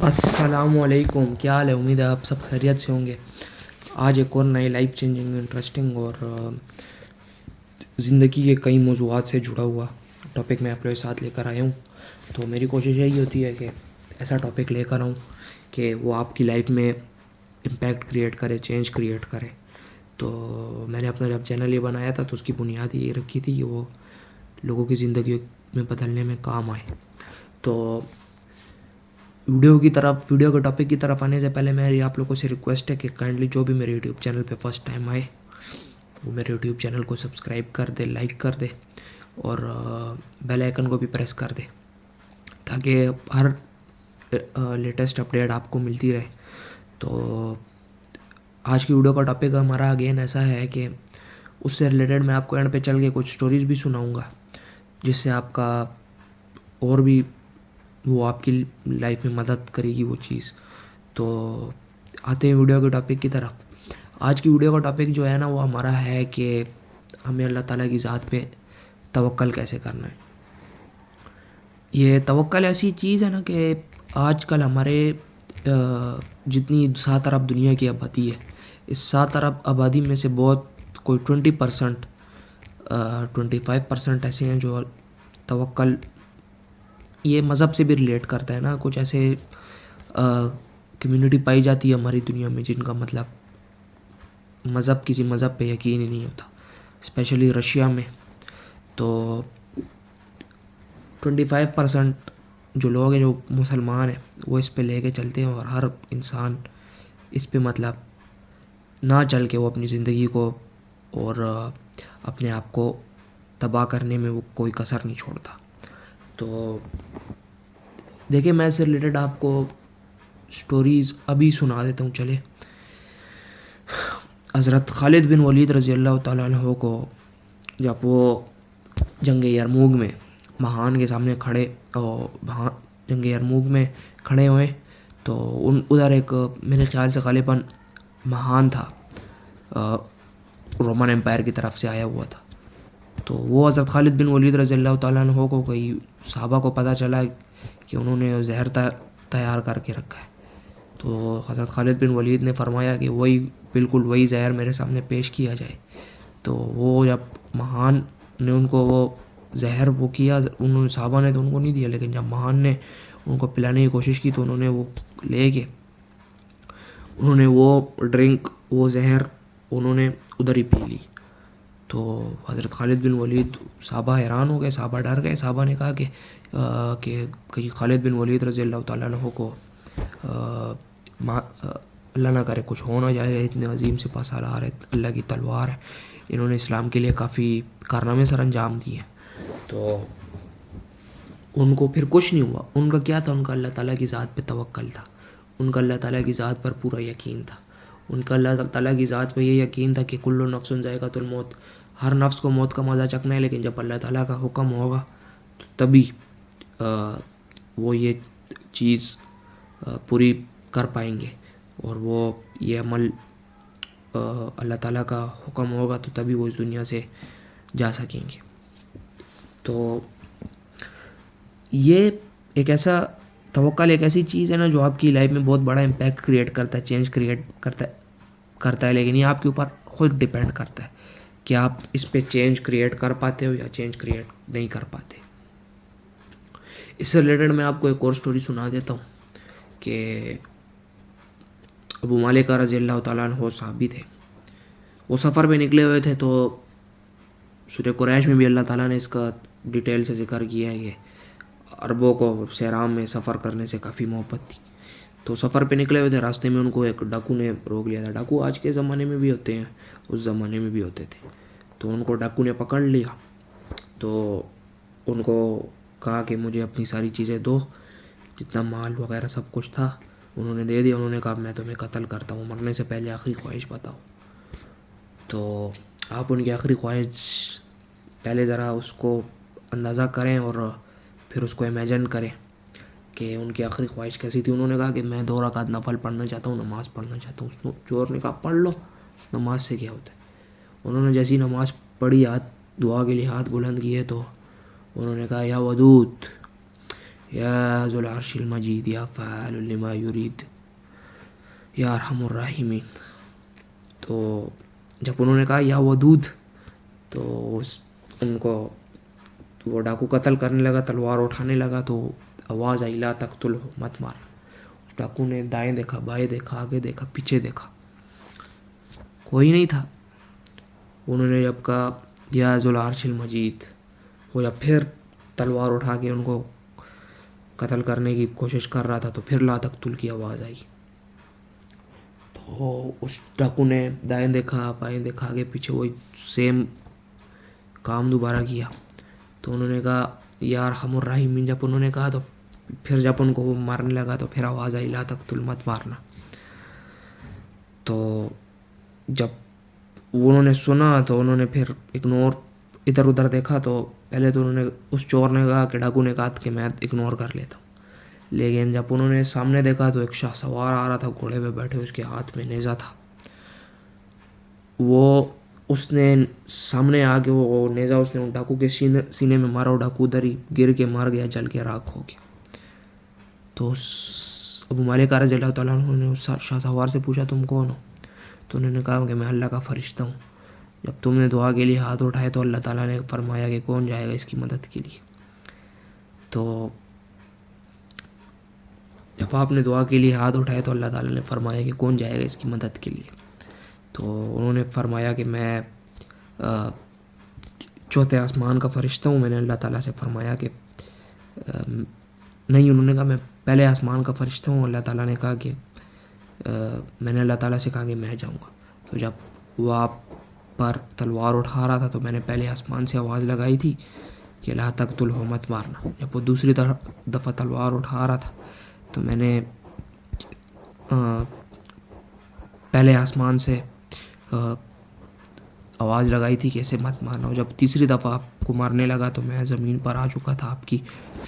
السلام علیکم، کیا حال ہے؟ امید ہے آپ سب خیریت سے ہوں گے۔ آج ایک اور نئی لائف چینجنگ انٹرسٹنگ اور زندگی کے کئی موضوعات سے جڑا ہوا ٹاپک میں آپ لوگوں کے ساتھ لے کر آیا ہوں۔ تو میری کوشش یہی ہوتی ہے کہ ایسا ٹاپک لے کر آؤں کہ وہ آپ کی لائف میں امپیکٹ کریٹ کرے، چینج کریٹ کرے۔ تو میں نے اپنا جب چینل یہ بنایا تھا تو اس کی بنیاد یہ رکھی تھی کہ وہ لوگوں کی زندگی میں بدلنے میں کام آئے۔ تو ویڈیو کے ٹاپک کی طرف آنے سے پہلے میری آپ لوگوں سے ریکویسٹ ہے کہ کائنڈلی جو بھی میرے یوٹیوب چینل پہ فرسٹ ٹائم آئے وہ میرے یوٹیوب چینل کو سبسکرائب کر دے، لائک کر دے اور بیل آئیکن کو بھی پریس کر دے تاکہ ہر لیٹسٹ اپڈیٹ آپ کو ملتی رہے۔ تو آج کی ویڈیو کا ٹاپک ہمارا اگین ایسا ہے کہ اس سے ریلیٹڈ میں آپ کو اینڈ پہ چل کے کچھ سٹوریز بھی سناؤں گا جس سے آپ کا اور بھی وہ آپ کی لائف میں مدد کرے گی وہ چیز۔ تو آتے ہیں ویڈیو کے ٹاپک کی طرف۔ آج کی ویڈیو کا ٹاپک جو ہے نا وہ ہمارا ہے کہ ہمیں اللہ تعالیٰ کی ذات پہ توکل کیسے کرنا ہے۔ یہ توکل ایسی چیز ہے نا کہ آج کل ہمارے جتنی 7 ارب دنیا کی آبادی ہے، اس 7 ارب آبادی میں سے بہت کوئی 20% 25% ایسے ہیں جو توکل یہ مذہب سے بھی ریلیٹ کرتا ہے نا۔ کچھ ایسے کمیونٹی پائی جاتی ہے ہماری دنیا میں جن کا مطلب کسی مذہب پہ یقین ہی نہیں ہوتا، اسپیشلی رشیا میں۔ تو 25% جو لوگ ہیں جو مسلمان ہیں وہ اس پہ لے کے چلتے ہیں، اور ہر انسان اس پہ مطلب نہ چل کے وہ اپنی زندگی کو اور اپنے آپ کو تباہ کرنے میں وہ کوئی کسر نہیں چھوڑتا۔ تو دیکھیں میں اس سے ریلیٹڈ آپ کو سٹوریز ابھی سنا دیتا ہوں۔ چلے، حضرت خالد بن ولید رضی اللہ تعالیٰ عنہ کو جب وہ جنگ یرموک میں مہان کے سامنے کھڑے جنگ یرموک میں کھڑے ہوئے تو ادھر ایک میرے خیال سے غالباً مہان تھا، رومن امپائر کی طرف سے آیا ہوا تھا۔ تو وہ حضرت خالد بن ولید رضی اللہ تعالیٰ عنہ کو کئی صحابہ کو پتہ چلا کہ انہوں نے زہر تیار کر کے رکھا ہے۔ تو حضرت خالد بن ولید نے فرمایا کہ بالکل وہی زہر میرے سامنے پیش کیا جائے۔ تو وہ جب مہان نے ان کو وہ زہر وہ کیا، انہوں نے صحابہ نے تو ان کو نہیں دیا، لیکن جب مہان نے ان کو پلانے کی کوشش کی تو انہوں نے وہ لے کے انہوں نے وہ ڈرنک وہ زہر انہوں نے ادھر ہی پی لی۔ تو حضرت خالد بن ولید صحابہ حیران ہو گئے، صحابہ ڈر گئے۔ صحابہ نے کہا کہ خالد بن ولید رضی اللہ تعالیٰ عنہ کو اللہ نہ کرے کچھ ہو نہ جائے، اتنے عظیم سپہ سالار ہے، اللہ کی تلوار ہے، انہوں نے اسلام کے لیے کافی کارنامے سر انجام دیے ہیں۔ تو ان کو پھر کچھ نہیں ہوا۔ ان کا کیا تھا؟ ان کا اللہ تعالیٰ کی ذات پہ توکل تھا، ان کا اللہ تعالیٰ کی ذات پر پورا یقین تھا، ان کا اللہ تعالیٰ کی ذات پہ یہ یقین تھا کہ کل نفس ذائقۃ الموت، ہر نفس کو موت کا مزہ چکھنا ہے، لیکن جب اللہ تعالیٰ کا حکم ہوگا تو تبھی وہ یہ چیز پوری کر پائیں گے، اور وہ یہ عمل اللہ تعالیٰ کا حکم ہوگا تو تبھی وہ اس دنیا سے جا سکیں گے۔ تو یہ ایک ایسا توکل ایک ایسی چیز ہے نا جو آپ کی لائف میں بہت بڑا امپیکٹ کریٹ کرتا ہے، چینج کریٹ کرتا ہے، لیکن یہ آپ کے اوپر خود ڈیپینڈ کرتا ہے کہ آپ اس پہ چینج کریٹ کر پاتے ہو یا چینج کریٹ نہیں کر پاتے۔ اس سے ریلیٹڈ میں آپ کو ایک اور سٹوری سنا دیتا ہوں کہ ابو مالک رضی اللہ تعالیٰ عنہ صحابی تھے، وہ سفر پہ نکلے ہوئے تھے۔ تو سورہ قریش میں بھی اللہ تعالیٰ نے اس کا ڈیٹیل سے ذکر کیا ہے کہ عربوں کو صحرا میں سفر کرنے سے کافی محبت تھی۔ تو سفر پہ نکلے ہوئے تھے، راستے میں ان کو ایک ڈاکو نے روک لیا تھا۔ ڈاکو آج کے زمانے میں بھی ہوتے ہیں، اس زمانے میں بھی ہوتے تھے۔ تو ان کو ڈاکو نے پکڑ لیا، تو ان کو کہا کہ مجھے اپنی ساری چیزیں دو، جتنا مال وغیرہ سب کچھ تھا انہوں نے دے دیا۔ انہوں نے کہا میں تمہیں قتل کرتا ہوں، مرنے سے پہلے آخری خواہش بتاؤ۔ تو آپ ان کی آخری خواہش پہلے ذرا اس کو اندازہ کریں اور پھر اس کو امیجن کریں کہ ان کی آخری خواہش کیسی تھی۔ انہوں نے کہا کہ میں 2 رکعت نفل پڑھنا چاہتا ہوں، نماز پڑھنا چاہتا ہوں۔ چور نے کہا پڑھ لو، نماز سے کیا ہوتا ہے۔ انہوں نے جیسی نماز پڑھی، دعا کے لیے ہاتھ بلند کیے تو انہوں نے کہا یا ودود یا ذو العرش المجید یا فعال لما یرید یا ارحم الراحمین. تو جب انہوں نے کہا یا ودود تو ان کو وہ ڈاکو قتل کرنے لگا, تلوار اٹھانے لگا, تو آواز آئی لا تقتل ہو, مت مار. اس ڈاکو نے دائیں دیکھا, بائیں دیکھا, آگے دیکھا, پیچھے دیکھا, کوئی نہیں تھا. انہوں نے جب کہا یا ذو العرش المجید, وہ جب پھر تلوار اٹھا کے ان کو قتل کرنے کی کوشش کر رہا تھا تو پھر لا تقتل کی آواز آئی. تو اس ڈاکو نے دائیں دیکھا, بائیں دیکھا, آگے پیچھے, وہی سیم کام دوبارہ کیا. تو انہوں نے کہا یا ارحم الراحمین. جب انہوں نے کہا تو پھر جب ان کو وہ مارنے لگا تو پھر آواز آئی لا تقتل, مت مارنا. تو جب انہوں نے سنا تو انہوں نے پھر اگنور ادھر ادھر دیکھا. تو پہلے تو انہوں نے اس چور نے کہا کہ ڈاکو نے کہا کہ میں اگنور کر لیتا ہوں, لیکن جب انہوں نے سامنے دیکھا تو ایک شاہ سوار آ رہا تھا گھوڑے پہ بیٹھے, اس کے ہاتھ میں نیزہ تھا. اس نے سامنے آ کے وہ نیزہ اس نے ڈاکو کے سینے میں مارا, اور ڈاکو ادھر ہی گر کے مار گیا, جل کے راکھ ہو گیا. تو ابو مالک رضی اللہ تعالیٰ عنہ نے اس شاہ سوار سے پوچھا تم کون ہو؟ تو انہوں نے کہا کہ میں اللہ کا فرشتہ ہوں. جب تم نے دعا کے لیے ہاتھ اٹھائے تو اللہ تعالیٰ نے فرمایا کہ کون جائے گا اس کی مدد کے لیے. تو جب آپ نے دعا کے لیے ہاتھ اٹھائے تو اللہ تعالیٰ نے فرمایا کہ کون جائے گا اس کی مدد کے لیے. تو انہوں نے فرمایا کہ میں چوتھے آسمان کا فرشتہ ہوں. میں نے اللہ تعالیٰ سے فرمایا کہ نہیں, انہوں نے کہا میں پہلے آسمان کا فرشتہ ہوں. اللہ تعالیٰ نے کہا کہ میں نے اللہ تعالیٰ سے کہا کہ میں جاؤں گا. تو جب وہ آپ پر تلوار اٹھا رہا تھا تو میں نے پہلے آسمان سے آواز لگائی تھی کہ لا تقتل ہو, مت مارنا. جب وہ دوسری دفعہ تلوار اٹھا رہا تھا تو میں نے پہلے آسمان سے آواز لگائی تھی کہ اسے مت مارنا. اور جب تیسری دفعہ آپ کو مارنے لگا تو میں زمین پر آ چکا تھا آپ کی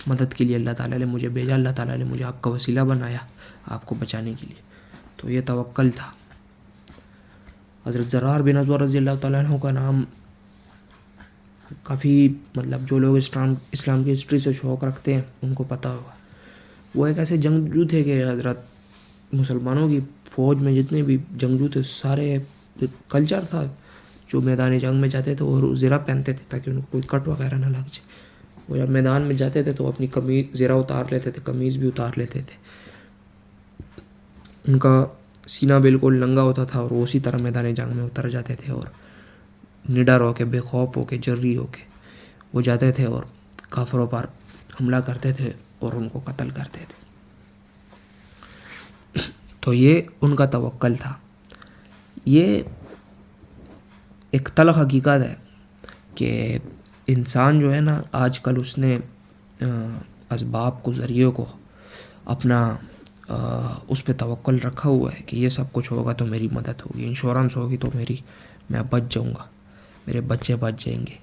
مدد کے لیے. اللہ تعالیٰ نے مجھے بھیجا, اللہ تعالیٰ نے مجھے آپ کا وسیلہ بنایا آپ کو بچانے کے لیے. تو یہ توکل تھا. حضرت زرار بن عوف رضی اللہ تعالیٰ عنہ کا نام کافی جو لوگ اسلام کی ہسٹری سے شوق رکھتے ہیں ان کو پتہ ہوگا. وہ ایک ایسے جنگجو تھے کہ حضرت مسلمانوں کی فوج میں جتنے بھی جنگجو تھے سارے کلچر تھا جو میدان جنگ میں جاتے تھے اور زرہ پہنتے تھے تاکہ ان کو کوئی کٹ وغیرہ نہ لگ جائے. وہ جب میدان میں جاتے تھے تو اپنی قمیض زرہ اتار لیتے تھے, قمیض بھی اتار لیتے تھے. ان کا سینہ بالکل ننگا ہوتا تھا اور وہ اسی طرح میدان جنگ میں اتر جاتے تھے اور نڈر ہو کے, بے خوف ہو کے, جری ہو کے وہ جاتے تھے اور کافروں پر حملہ کرتے تھے اور ان کو قتل کرتے تھے. تو یہ ان کا توکل تھا. یہ ایک تلخ حقیقت ہے کہ انسان جو ہے نا آج کل اس نے اسباب کو, ذریعوں کو اپنا اس پہ توکل رکھا ہوا ہے کہ یہ سب کچھ ہوگا تو میری مدد ہوگی, انشورنس ہوگی تو میں بچ جاؤں گا, میرے بچے بچ جائیں گے,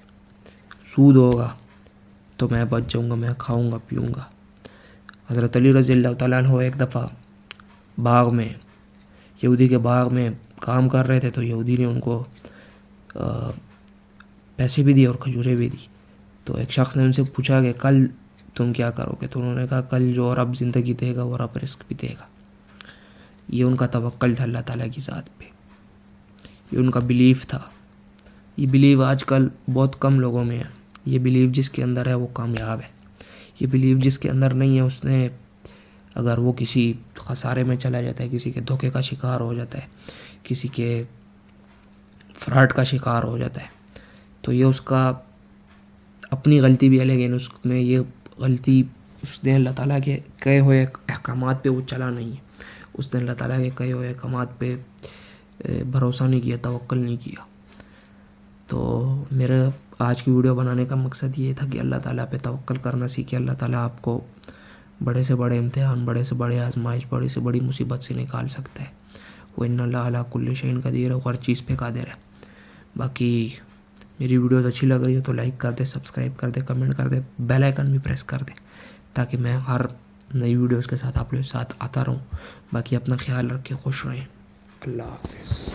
سود ہوگا تو میں بچ جاؤں گا, میں کھاؤں گا پیوں گا. حضرت علی رضی اللہ تعالیٰ عنہ ایک دفعہ باغ میں, یہودی کے باغ میں کام کر رہے تھے تو یہودی نے ان کو پیسے بھی دیے اور کھجوریں بھی دی. تو ایک شخص نے ان سے پوچھا کہ کل تم کیا کرو گے؟ تو انہوں نے کہا کل جو رب زندگی دے گا وہ رب رزق بھی دے گا. یہ ان کا توکل تھا اللہ تعالیٰ کی ذات پہ, یہ ان کا بلیف تھا. یہ بلیو آج کل بہت کم لوگوں میں ہے. یہ بلیو جس کے اندر ہے وہ کامیاب ہے. یہ بلیو جس کے اندر نہیں ہے اس نے اگر وہ کسی خسارے میں چلا جاتا ہے, کسی کے دھوکے کا شکار ہو جاتا ہے, کسی کے فراڈ کا شکار ہو جاتا ہے, تو یہ اس کا اپنی غلطی بھی ہے, لیکن اس میں یہ غلطی اس نے اللہ تعالیٰ کے کہے ہوئے احکامات پہ وہ چلا نہیں ہے. اس نے اللہ تعالیٰ کے کہے ہوئے احکامات پہ بھروسہ نہیں کیا, توکل نہیں کیا. تو میرا آج کی ویڈیو بنانے کا مقصد یہ تھا کہ اللہ تعالیٰ پہ توکل کرنا سیکھے. اللہ تعالیٰ آپ کو بڑے سے بڑے امتحان, بڑے سے بڑے آزمائش, بڑی سے بڑی مصیبت سے نکال سکتا ہے. وہ ان اللہ علیٰ کل شیء قدیر ہے, ہر چیز پہ قادر ہے. باقی میری ویڈیوز اچھی لگ رہی ہو تو لائک کر دے, سبسکرائب کر دے, کمنٹ کر دے, بیل آئیکن بھی پریس کر دے تاکہ میں ہر نئی ویڈیوز کے ساتھ آپ لوگوں کے ساتھ آتا رہوں. باقی اپنا خیال رکھیں, خوش رہیں. اللہ حافظ.